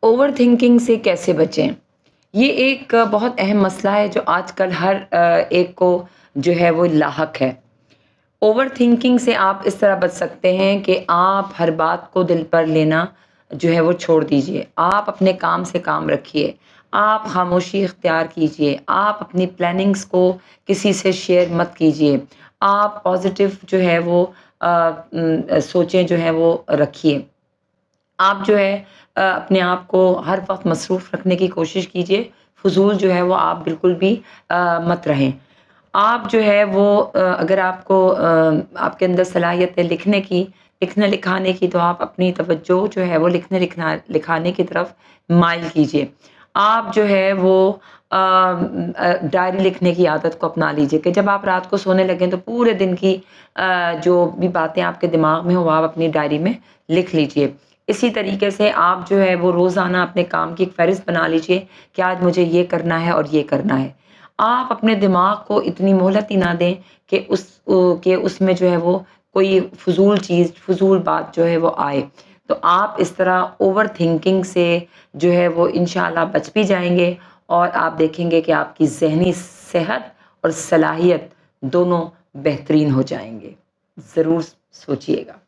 Over thinking سے کیسے بچیں؟ یہ ایک بہت اہم مسئلہ ہے جو آج کل ہر ایک کو جو ہے وہ لاحق ہے۔ اوور تھنکنگ سے آپ اس طرح بچ سکتے ہیں کہ آپ ہر بات کو دل پر لینا جو ہے وہ چھوڑ دیجئے۔ آپ اپنے کام سے کام رکھیے، آپ خاموشی اختیار کیجئے، آپ اپنی پلاننگز کو کسی سے شیئر مت کیجئے، آپ پازیٹیو جو ہے وہ سوچیں جو ہے وہ رکھیے۔ آپ جو ہے اپنے آپ کو ہر وقت مصروف رکھنے کی کوشش کیجئے، فضول جو ہے وہ آپ بالکل بھی مت رہیں۔ آپ جو ہے وہ اگر آپ کو آپ کے اندر صلاحیت ہے لکھنے لکھانے کی، تو آپ اپنی توجہ جو ہے وہ لکھانے کی طرف مائل کیجئے۔ آپ جو ہے وہ ڈائری لکھنے کی عادت کو اپنا لیجئے کہ جب آپ رات کو سونے لگیں تو پورے دن کی جو بھی باتیں آپ کے دماغ میں ہوں وہ آپ اپنی ڈائری میں لکھ لیجئے۔ اسی طریقے سے آپ جو ہے وہ روزانہ اپنے کام کی ایک فہرست بنا لیجئے کہ آج مجھے یہ کرنا ہے اور یہ کرنا ہے۔ آپ اپنے دماغ کو اتنی مہلت ہی نہ دیں کہ اس میں جو ہے وہ کوئی فضول چیز، فضول بات جو ہے وہ آئے۔ تو آپ اس طرح اوور تھنکنگ سے جو ہے وہ انشاءاللہ بچ بھی جائیں گے، اور آپ دیکھیں گے کہ آپ کی ذہنی صحت اور صلاحیت دونوں بہترین ہو جائیں گے۔ ضرور سوچئے گا۔